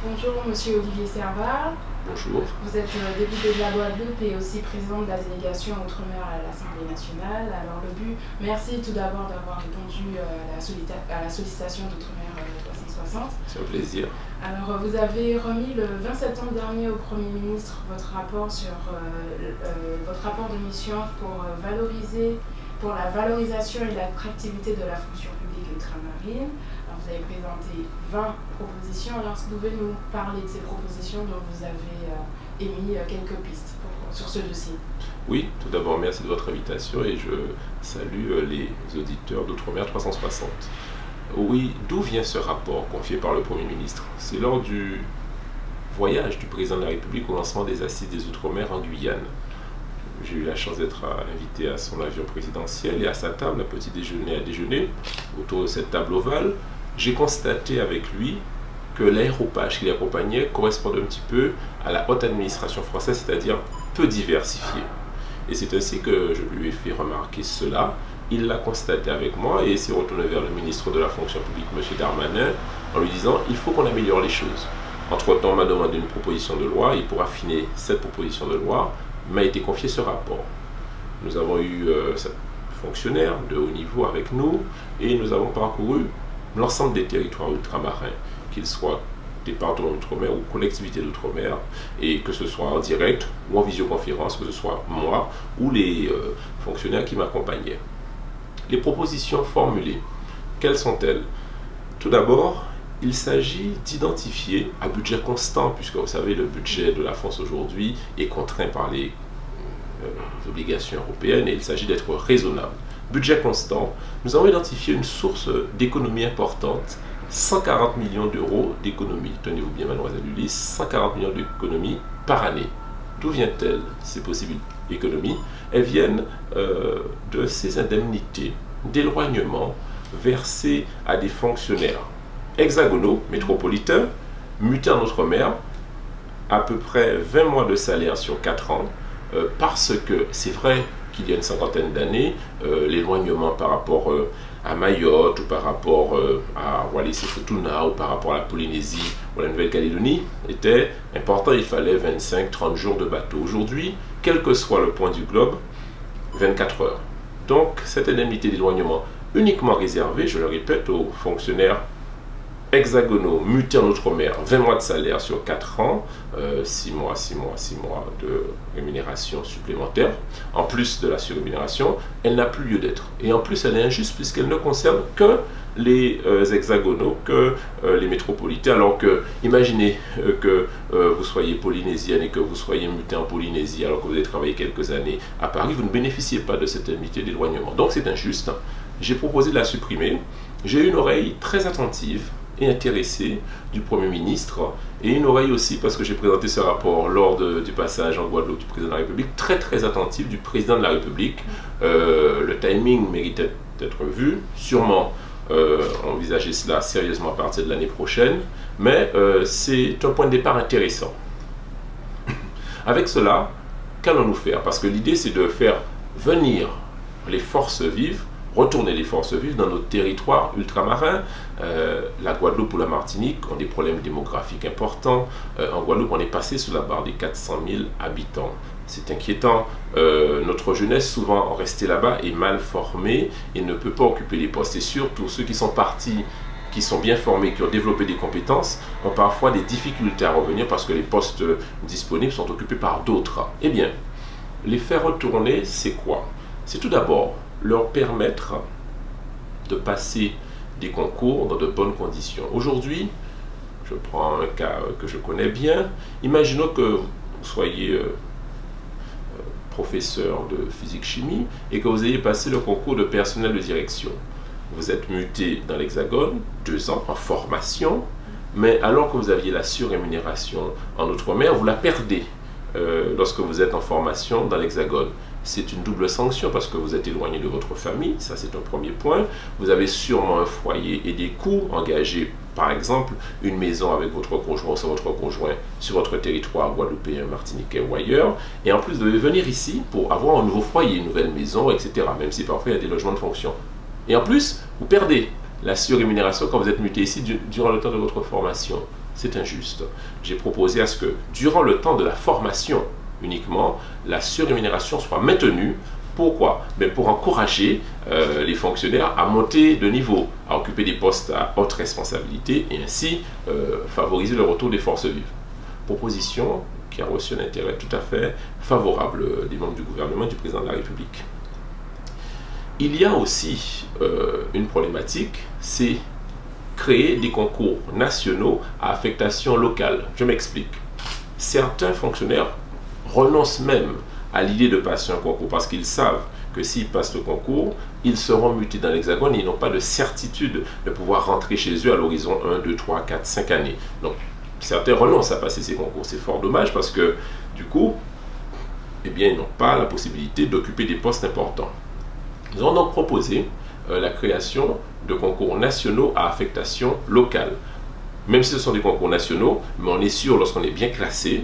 Bonjour, monsieur Olivier Servat. Bonjour. Vous êtes député de la Guadeloupe et aussi président de la délégation Outre-mer à l'Assemblée nationale. Alors merci tout d'abord d'avoir répondu à la sollicitation d'Outre-mer 360. C'est un plaisir. Alors vous avez remis le 20 septembre dernier au Premier ministre votre rapport de mission pour la valorisation et l'attractivité de la fonction publique ultramarine. Alors, vous avez présenté 20 propositions. Alors, est-ce que vous pouvez nous parler de ces propositions dont vous avez émis quelques pistes sur ce dossier? Oui, tout d'abord, merci de votre invitation et je salue les auditeurs d'Outre-mer 360. Oui, d'où vient ce rapport confié par le Premier ministre? C'est lors du voyage du président de la République au lancement des Assises des Outre-mer en Guyane. J'ai eu la chance d'être invité à son avion présidentiel et à sa table, à petit déjeuner, à déjeuner, autour de cette table ovale, j'ai constaté avec lui que l'aéropage qui l'accompagnait correspondait un petit peu à la haute administration française, c'est-à-dire peu diversifiée. Et c'est ainsi que je lui ai fait remarquer cela. Il l'a constaté avec moi et s'est retourné vers le ministre de la fonction publique, M. Darmanin, en lui disant « il faut qu'on améliore les choses ». Entre-temps, on m'a demandé une proposition de loi et pour affiner cette proposition de loi, m'a été confié ce rapport. Nous avons eu cette fonctionnaire de haut niveau avec nous et nous avons parcouru l'ensemble des territoires ultramarins, qu'ils soient départements d'outre-mer ou collectivités d'outre-mer, et que ce soit en direct ou en visioconférence, que ce soit moi ou les fonctionnaires qui m'accompagnaient. Les propositions formulées, quelles sont-elles? Tout d'abord, il s'agit d'identifier à budget constant, puisque vous savez, le budget de la France aujourd'hui est contraint par les obligations européennes et il s'agit d'être raisonnable. Budget constant, nous avons identifié une source d'économie importante, 140 millions d'euros d'économie. Tenez-vous bien, mademoiselle Ulysse, 140 millions d'économies par année. D'où viennent-elles, ces possibles économies? Elles viennent de ces indemnités d'éloignement versées à des fonctionnaires hexagonaux, métropolitains, mutés en Outre-mer, à peu près 20 mois de salaire sur 4 ans, parce que c'est vrai qu'il y a une cinquantaine d'années, l'éloignement par rapport à Mayotte, ou par rapport à Wallis-et-Futuna, ou par rapport à la Polynésie, ou à la Nouvelle-Calédonie, était important. Il fallait 25-30 jours de bateau. Aujourd'hui, quel que soit le point du globe, 24 heures. Donc, cette indemnité d'éloignement uniquement réservée, je le répète, aux fonctionnaires hexagonaux, mutés en Outre-mer, 20 mois de salaire sur 4 ans, 6 mois de rémunération supplémentaire, en plus de la surrémunération, elle n'a plus lieu d'être. Et en plus, elle est injuste puisqu'elle ne concerne que les hexagonaux, que les métropolitains, alors que, imaginez que vous soyez polynésienne et que vous soyez muté en Polynésie alors que vous avez travaillé quelques années à Paris, vous ne bénéficiez pas de cette indemnité d'éloignement. Donc c'est injuste. J'ai proposé de la supprimer. J'ai une oreille très attentive et intéressé du Premier ministre et une oreille aussi, parce que j'ai présenté ce rapport lors du passage en Guadeloupe du président de la République, très attentive du président de la République. Le timing méritait d'être vu, sûrement envisager cela sérieusement à partir de l'année prochaine, mais c'est un point de départ intéressant. Avec cela, qu'allons-nous faire? Parce que l'idée c'est de faire venir les forces vives, retourner les forces vives dans nos territoires ultramarins. La Guadeloupe ou la Martinique ont des problèmes démographiques importants. En Guadeloupe, on est passé sous la barre des 400 000 habitants. C'est inquiétant. Notre jeunesse, souvent restée là-bas, est mal formée et ne peut pas occuper les postes. Et surtout, ceux qui sont partis, qui sont bien formés, qui ont développé des compétences, ont parfois des difficultés à revenir parce que les postes disponibles sont occupés par d'autres. Eh bien, les faire retourner, c'est quoi? C'est tout d'abord leur permettre de passer des concours dans de bonnes conditions. Aujourd'hui, je prends un cas que je connais bien, imaginons que vous soyez professeur de physique-chimie et que vous ayez passé le concours de personnel de direction. Vous êtes muté dans l'Hexagone, 2 ans en formation, mais alors que vous aviez la surrémunération en Outre-mer, vous la perdez lorsque vous êtes en formation dans l'Hexagone. C'est une double sanction parce que vous êtes éloigné de votre famille, ça c'est un premier point. Vous avez sûrement un foyer et des coûts engagés, par exemple une maison avec votre conjoint ou sans votre conjoint sur votre territoire guadeloupéen, martiniquais ou ailleurs. Et en plus, vous devez venir ici pour avoir un nouveau foyer, une nouvelle maison, etc. Même si parfois il y a des logements de fonction. Et en plus, vous perdez la surrémunération quand vous êtes muté ici durant le temps de votre formation. c'est injuste. J'ai proposé à ce que, durant le temps de la formation uniquement, la surrémunération soit maintenue. Pourquoi? Pour encourager les fonctionnaires à monter de niveau, à occuper des postes à haute responsabilité et ainsi favoriser le retour des forces vives. Proposition qui a reçu un intérêt tout à fait favorable des membres du gouvernement et du président de la République. Il y a aussi une problématique, c'est créer des concours nationaux à affectation locale. Je m'explique. Certains fonctionnaires renoncent même à l'idée de passer un concours parce qu'ils savent que s'ils passent le concours, ils seront mutés dans l'Hexagone et ils n'ont pas de certitude de pouvoir rentrer chez eux à l'horizon 1, 2, 3, 4, 5 années. Donc, certains renoncent à passer ces concours. C'est fort dommage parce que, du coup, eh bien, ils n'ont pas la possibilité d'occuper des postes importants. Nous avons donc proposé la création de concours nationaux à affectation locale. Même si ce sont des concours nationaux, mais on est sûr, lorsqu'on est bien classé,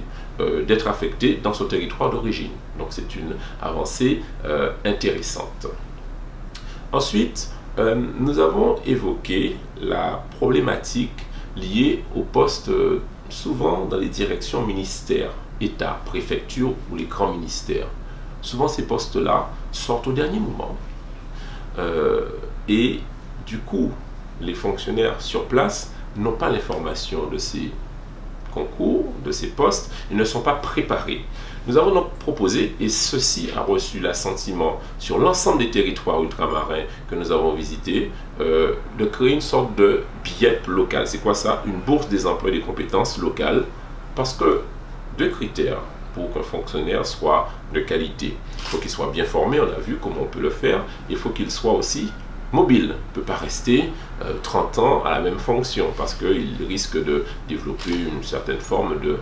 d'être affecté dans son territoire d'origine. Donc c'est une avancée intéressante. Ensuite, nous avons évoqué la problématique liée aux postes souvent dans les directions ministères, État, préfecture ou les grands ministères. Souvent ces postes-là sortent au dernier moment. Et du coup, les fonctionnaires sur place n'ont pas l'information de ces concours, de ces postes, ils ne sont pas préparés. Nous avons donc proposé, et ceci a reçu l'assentiment sur l'ensemble des territoires ultramarins que nous avons visités, de créer une sorte de BIEP local. C'est quoi ça? Une bourse des emplois et des compétences locales, parce que deux critères pour qu'un fonctionnaire soit de qualité. Il faut qu'il soit bien formé, on a vu comment on peut le faire, il faut qu'il soit aussi mobile, il ne peut pas rester 30 ans à la même fonction parce qu'il risque de développer une certaine forme de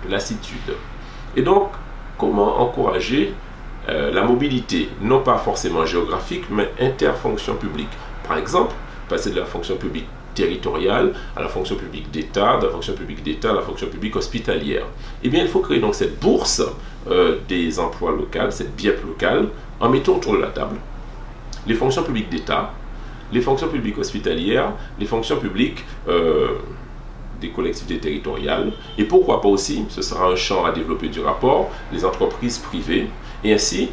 lassitude. Et donc, comment encourager la mobilité, non pas forcément géographique, mais interfonction publique. Par exemple, passer de la fonction publique territoriale à la fonction publique d'État, de la fonction publique d'État à la fonction publique hospitalière. Eh bien, il faut créer donc cette bourse des emplois locaux, cette BIEP locale, en mettant autour de la table les fonctions publiques d'État, les fonctions publiques hospitalières, les fonctions publiques des collectivités territoriales, et pourquoi pas aussi, ce sera un champ à développer du rapport, les entreprises privées, et ainsi,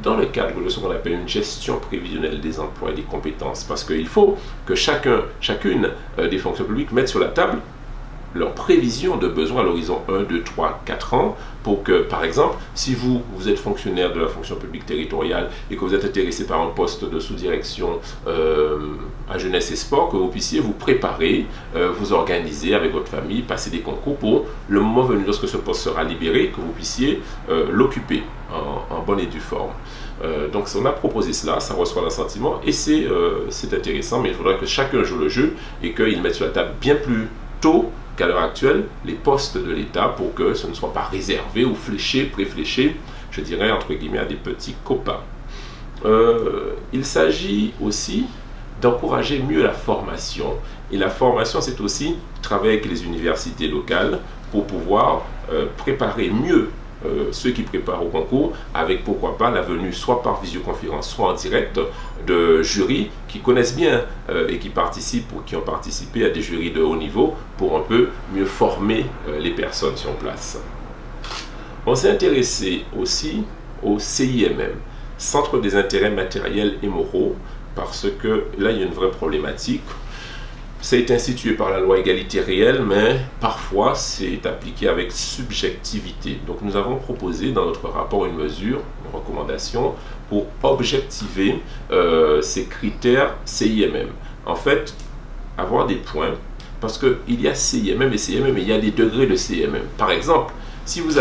dans le cadre de ce qu'on appelle une gestion prévisionnelle des emplois et des compétences, parce qu'il faut que chacune des fonctions publiques mette sur la table leur prévision de besoins à l'horizon 1, 2, 3, 4 ans pour que, par exemple, si vous êtes fonctionnaire de la fonction publique territoriale et que vous êtes intéressé par un poste de sous-direction à jeunesse et sport, que vous puissiez vous préparer, vous organiser avec votre famille, passer des concours pour le moment venu, lorsque ce poste sera libéré, que vous puissiez l'occuper en bonne et due forme. Donc on a proposé cela, ça reçoit l'assentiment et c'est intéressant, mais il faudra que chacun joue le jeu et qu'il mette sur la table bien plus tôt qu'à l'heure actuelle les postes de l'État pour que ce ne soit pas réservé ou fléché, préfléché, je dirais entre guillemets à des petits copains. Il s'agit aussi d'encourager mieux la formation. Et la formation, c'est aussi travailler avec les universités locales pour pouvoir préparer mieux ceux qui préparent au concours, avec pourquoi pas la venue soit par visioconférence, soit en direct de jurys qui connaissent bien et qui participent ou qui ont participé à des jurys de haut niveau pour un peu mieux former les personnes sur place. On s'est intéressé aussi au CIMM, Centre des intérêts matériels et moraux, parce que là il y a une vraie problématique. Ça a été institué par la loi égalité réelle, mais parfois c'est appliqué avec subjectivité. Donc nous avons proposé dans notre rapport une mesure, une recommandation pour objectiver ces critères CIMM. En fait, avoir des points, parce qu'il y a CIMM et CIMM, et il y a des degrés de CIMM. Par exemple, si vous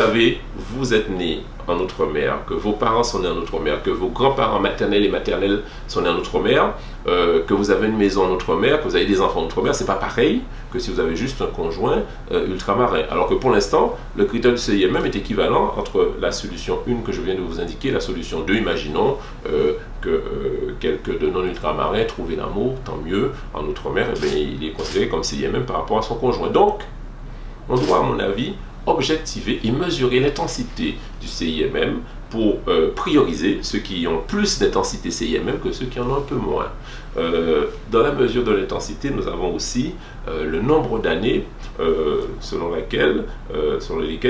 êtes né en Outre-mer, que vos parents sont nés en Outre-mer, que vos grands-parents maternels et maternels sont nés en Outre-mer, que vous avez une maison en Outre-mer, que vous avez des enfants en Outre-mer, c'est pas pareil que si vous avez juste un conjoint ultramarin. Alors que pour l'instant, le critère du CIMM est équivalent entre la solution 1 que je viens de vous indiquer et la solution 2. Imaginons que quelques de non-ultramarins trouvent l'amour, tant mieux, en Outre-mer, il est considéré comme CIMM par rapport à son conjoint. Donc, on doit, à mon avis, objectiver et mesurer l'intensité du CIMM pour prioriser ceux qui ont plus d'intensité CIMM que ceux qui en ont un peu moins. Dans la mesure de l'intensité, nous avons aussi le nombre d'années selon lesquelles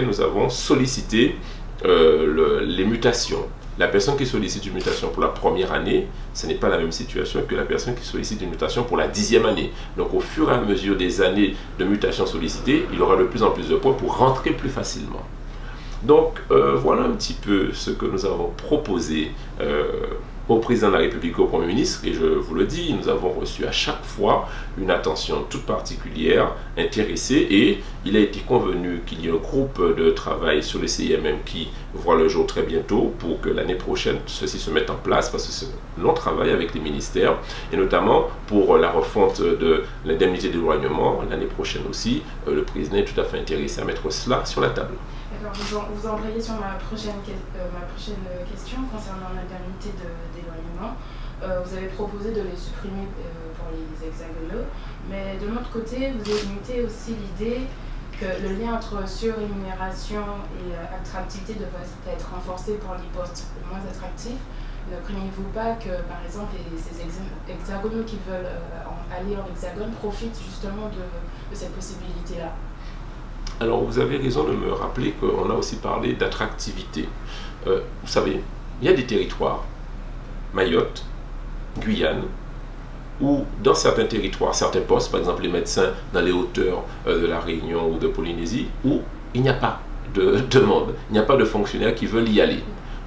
nous avons sollicité les mutations. La personne qui sollicite une mutation pour la première année, ce n'est pas la même situation que la personne qui sollicite une mutation pour la 10e année. Donc au fur et à mesure des années de mutation sollicitées, il aura de plus en plus de points pour rentrer plus facilement. Donc voilà un petit peu ce que nous avons proposé au président de la République, au Premier ministre, et je vous le dis, nous avons reçu à chaque fois une attention toute particulière, intéressée, et il a été convenu qu'il y ait un groupe de travail sur le CIMM qui voit le jour très bientôt pour que l'année prochaine ceci se mette en place, parce que c'est un long travail avec les ministères, et notamment pour la refonte de l'indemnité d'éloignement l'année prochaine aussi. Le président est tout à fait intéressé à mettre cela sur la table. D'accord, vous embrayez sur ma prochaine question concernant l'indemnité d'éloignement. Vous avez proposé de les supprimer pour les hexagonaux, mais de l'autre côté, vous émettez aussi l'idée que le lien entre surrémunération et attractivité devrait être renforcé pour les postes moins attractifs. Ne craignez-vous pas que, par exemple, ces hexagonaux qui veulent aller en hexagone profitent justement de cette possibilité-là? Alors, vous avez raison de me rappeler qu'on a aussi parlé d'attractivité. Vous savez, il y a des territoires, Mayotte, Guyane, où dans certains territoires, certains postes, par exemple les médecins dans les hauteurs de la Réunion ou de Polynésie, où il n'y a pas de demande, il n'y a pas de fonctionnaires qui veulent y aller.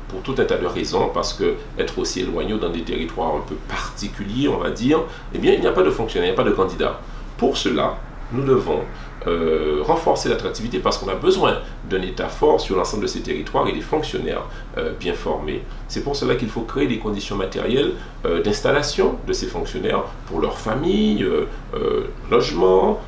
Pour tout un tas de raisons, parce que être aussi éloigné dans des territoires un peu particuliers, on va dire, eh bien, il n'y a pas de fonctionnaires, il n'y a pas de candidats. Pour cela, nous devons renforcer l'attractivité parce qu'on a besoin d'un État fort sur l'ensemble de ces territoires et des fonctionnaires bien formés. C'est pour cela qu'il faut créer des conditions matérielles d'installation de ces fonctionnaires pour leurs familles, logement,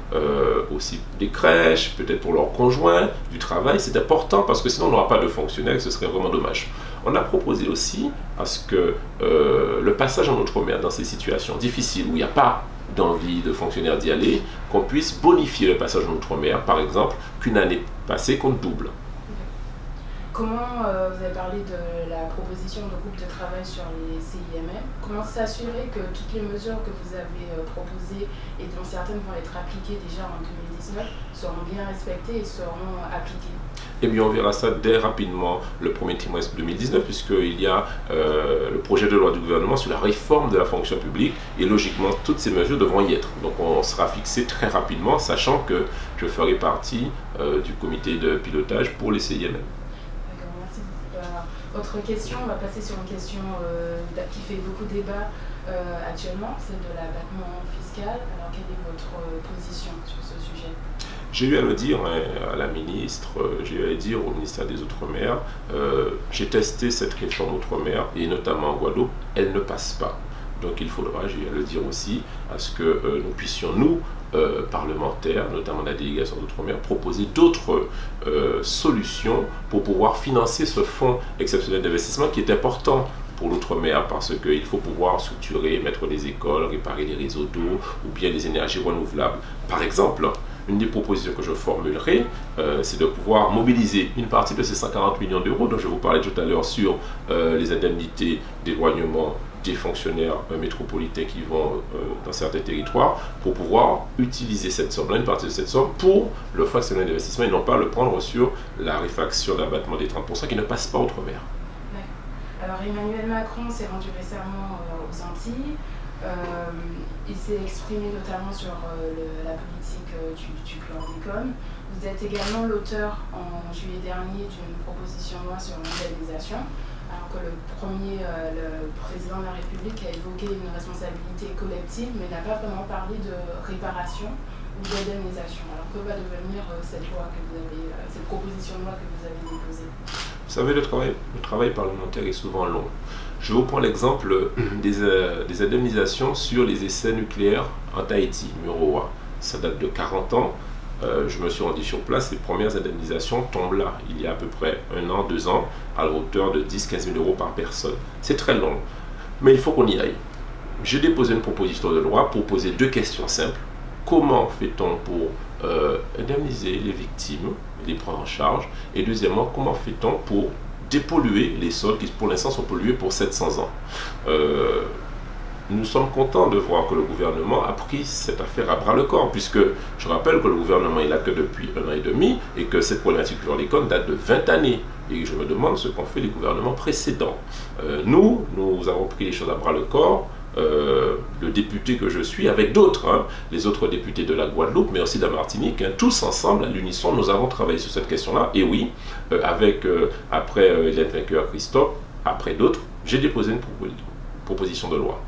aussi des crèches, peut-être pour leurs conjoints, du travail. C'est important parce que sinon on n'aura pas de fonctionnaires et ce serait vraiment dommage. On a proposé aussi à ce que le passage en outre-mer dans ces situations difficiles où il n'y a pas d'envie de fonctionnaires d'y aller, qu'on puisse bonifier le passage en outre-mer, par exemple, qu'une année passée compte double. Comment, vous avez parlé de la proposition de groupe de travail sur les CIMM, comment s'assurer que toutes les mesures que vous avez proposées et dont certaines vont être appliquées déjà en 2019 seront bien respectées et seront appliquées? Eh bien, on verra ça dès rapidement le premier trimestre 2019, puisqu'il y a le projet de loi du gouvernement sur la réforme de la fonction publique, et logiquement, toutes ces mesures devront y être. Donc, on sera fixé très rapidement, sachant que je ferai partie du comité de pilotage pour les CIMM. Autre question, on va passer sur une question qui fait beaucoup débat actuellement, celle de l'abattement fiscal. Alors, quelle est votre position sur ce sujet? J'ai eu à le dire à la ministre, j'ai eu à le dire au ministère des Outre-mer, j'ai testé cette réforme Outre-mer et notamment en Guadeloupe, elle ne passe pas. Donc il faudra, j'ai eu à le dire aussi, à ce que nous puissions, nous, parlementaires, notamment la délégation d'Outre-mer, proposer d'autres solutions pour pouvoir financer ce fonds exceptionnel d'investissement qui est important pour l'outre-mer parce qu'il faut pouvoir structurer, mettre des écoles, réparer les réseaux d'eau ou bien les énergies renouvelables. Par exemple, une des propositions que je formulerai, c'est de pouvoir mobiliser une partie de ces 140 millions d'euros dont je vous parlais tout à l'heure sur les indemnités d'éloignement des fonctionnaires métropolitains qui vont dans certains territoires pour pouvoir utiliser cette somme-là, une partie de cette somme pour le fonds exceptionnel d'investissement et non pas le prendre sur la réfaction d'abattement des 30% qui ne passe pas outre-mer. Alors Emmanuel Macron s'est rendu récemment aux Antilles. Il s'est exprimé notamment sur la politique du chlordécone. Vous êtes également l'auteur en juillet dernier d'une proposition de loi sur l'indemnisation, alors que le président de la République a évoqué une responsabilité collective, mais n'a pas vraiment parlé de réparation ou d'indemnisation. Alors que va devenir cette proposition de loi que vous avez déposée? Vous savez, le travail parlementaire est souvent long. Je vous prends l'exemple des indemnisations sur les essais nucléaires en Tahiti, Mururoa. Ça date de 40 ans. Je me suis rendu sur place, les premières indemnisations tombent là, il y a à peu près 1 an, 2 ans, à la hauteur de 10-15 000 euros par personne. C'est très long, mais il faut qu'on y aille. J'ai déposé une proposition de loi pour poser 2 questions simples. Comment fait-on pour indemniser les victimes, les prendre en charge? Et deuxièmement, comment fait-on pour dépolluer les sols qui pour l'instant sont pollués pour 700 ans. Nous sommes contents de voir que le gouvernement a pris cette affaire à bras le corps, puisque je rappelle que le gouvernement est là que depuis 1 an et demi et que cette problématique du chlordécone date de 20 années. Et je me demande ce qu'ont fait les gouvernements précédents. Nous avons pris les choses à bras le corps. Le député que je suis, avec d'autres, hein, les autres députés de la Guadeloupe, mais aussi de la Martinique, hein, tous ensemble, à l'unisson, nous avons travaillé sur cette question-là. Et oui, après Hélène Vainqueur-Christophe, après d'autres, j'ai déposé une proposition de loi.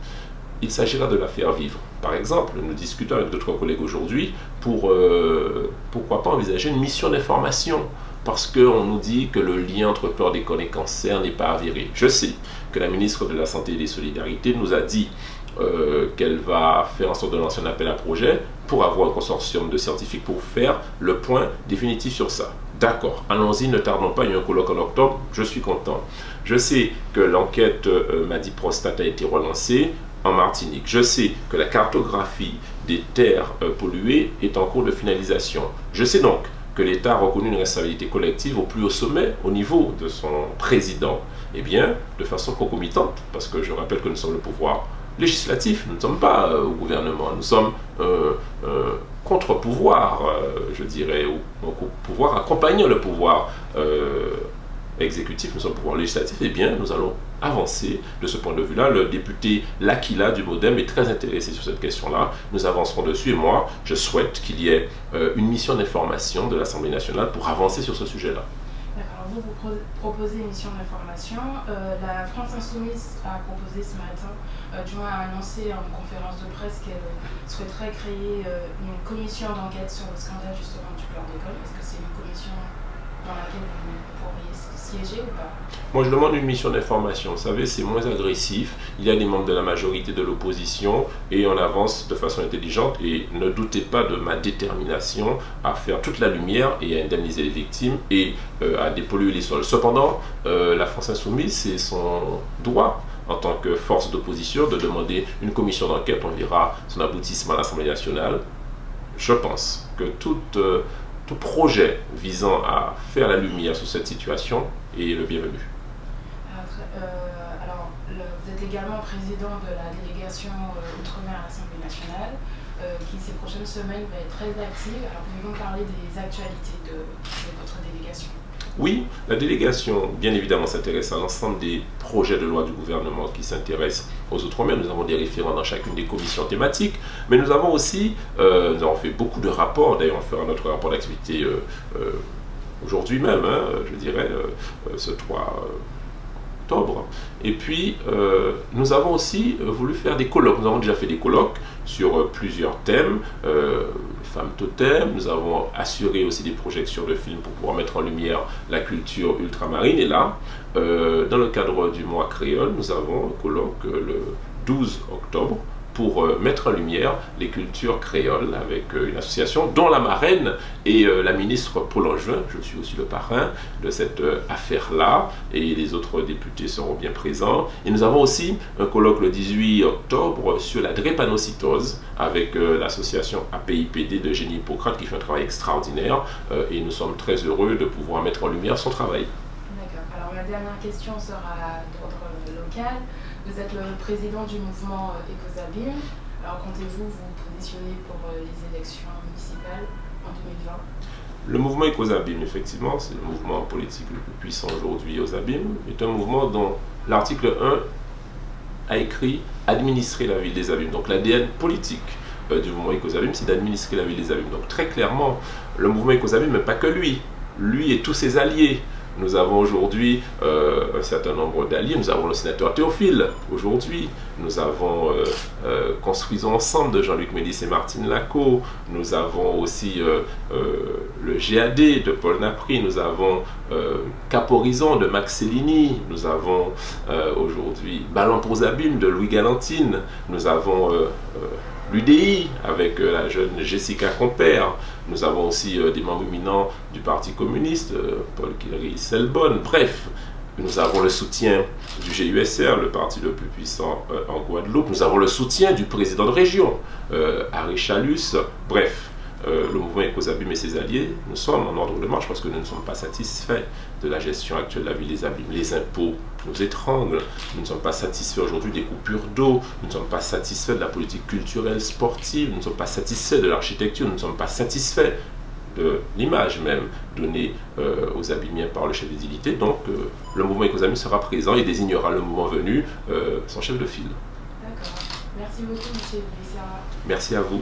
Il s'agira de la faire vivre. Par exemple, nous discutons avec d'autres collègues aujourd'hui pour, pourquoi pas envisager une mission d'information, parce qu'on nous dit que le lien entre chlordécone et cancer n'est pas avéré. Je sais que la ministre de la Santé et des Solidarités nous a dit qu'elle va faire en sorte de lancer un appel à projet pour avoir un consortium de scientifiques pour faire le point définitif sur ça. D'accord, allons-y, ne tardons pas, il y a un colloque en octobre, je suis content. Je sais que l'enquête Madi Prostate a été relancée en Martinique. Je sais que la cartographie des terres polluées est en cours de finalisation. Je sais donc que l'État a reconnu une responsabilité collective au plus haut sommet, au niveau de son président. Eh bien, de façon concomitante, parce que je rappelle que nous sommes le pouvoir législatif, nous ne sommes pas au gouvernement, nous sommes contre-pouvoir, je dirais, ou pouvoir accompagnant le pouvoir exécutif, nous sommes le pouvoir législatif. Eh bien, nous allons avancer de ce point de vue-là. Le député Lakila du Modem est très intéressé sur cette question-là. Nous avancerons dessus et moi, je souhaite qu'il y ait une mission d'information de l'Assemblée nationale pour avancer sur ce sujet-là. D'accord, vous proposez une mission d'information. La France Insoumise a proposé ce matin, du moins a annoncé en conférence de presse qu'elle souhaiterait créer une commission d'enquête sur le scandale justement du chlordécone. Est-ce que c'est une commission dans laquelle vous pourriez siéger ou pas? Moi, je demande une mission d'information. Vous savez, c'est moins agressif. Il y a des membres de la majorité de l'opposition et on avance de façon intelligente. Et ne doutez pas de ma détermination à faire toute la lumière et à indemniser les victimes et à dépolluer les sols. Cependant, la France Insoumise, c'est son droit en tant que force d'opposition de demander une commission d'enquête. On verra son aboutissement à l'Assemblée nationale. Je pense que tout projet visant à faire la lumière sur cette situation est le bienvenu. Alors, vous êtes également président de la délégation Outre-mer à l'Assemblée nationale, qui ces prochaines semaines va être très active. Alors, pouvez-vous nous parler des actualités de votre délégation? Oui, la délégation, bien évidemment, s'intéresse à l'ensemble des projets de loi du gouvernement qui s'intéressent aux Outre-mer. Nous avons des référents dans chacune des commissions thématiques, mais nous avons aussi, nous avons fait beaucoup de rapports. D'ailleurs, on fera notre rapport d'activité aujourd'hui même, hein, je dirais, ce 3 octobre. Et puis, nous avons aussi voulu faire des colloques. Nous avons déjà fait des colloques sur plusieurs thèmes, femmes totem. Nous avons assuré aussi des projections de films pour pouvoir mettre en lumière la culture ultramarine. Et là, dans le cadre du mois créole, nous avons un colloque le 12 octobre pour mettre en lumière les cultures créoles avec une association dont la marraine est la ministre Paul Angevin. Je suis aussi le parrain de cette affaire-là et les autres députés seront bien présents. Et nous avons aussi un colloque le 18 octobre sur la drépanocytose avec l'association APIPD de Génie Hippocrate qui fait un travail extraordinaire et nous sommes très heureux de pouvoir mettre en lumière son travail. D'accord. Alors ma dernière question sera d'ordre local. Vous êtes le président du mouvement Ecosabim. Alors comptez-vous vous positionner pour les élections municipales en 2020? Le mouvement Ecosabim, effectivement, c'est le mouvement politique le plus puissant aujourd'hui aux Abîmes, est un mouvement dont l'article 1 a écrit « Administrer la ville des Abîmes ». Donc l'ADN politique du mouvement Ecosabim, c'est d'administrer la ville des Abîmes. Donc très clairement, le mouvement Ecosabim, mais pas que lui et tous ses alliés. Nous avons aujourd'hui un certain nombre d'alliés. Nous avons le sénateur Théophile aujourd'hui. Nous avons Construisons ensemble de Jean-Luc Mélis et Martine Lacot. Nous avons aussi le GAD de Paul Napri. Nous avons Cap Horizon de Max Cellini. Nous avons aujourd'hui Ballon pour Zabim de Louis Galantine. Nous avons l'UDI avec la jeune Jessica Compère. Nous avons aussi des membres éminents du Parti communiste, Paul Killery-Selbonne. Bref, nous avons le soutien du GUSR, le parti le plus puissant en Guadeloupe. Nous avons le soutien du président de région, Harry Chalus. Bref, le mouvement Ecosabim et ses alliés, nous sommes en ordre de marche parce que nous ne sommes pas satisfaits de la gestion actuelle de la ville des abîmes. Les impôts nous étranglent, nous ne sommes pas satisfaits aujourd'hui des coupures d'eau, nous ne sommes pas satisfaits de la politique culturelle, sportive, nous ne sommes pas satisfaits de l'architecture, nous ne sommes pas satisfaits de l'image même donnée aux abîmiens par le chef des édités. Donc le mouvement Ecosabim sera présent et désignera le moment venu son chef de file. D'accord. Merci beaucoup, M. Bissara. Merci à vous.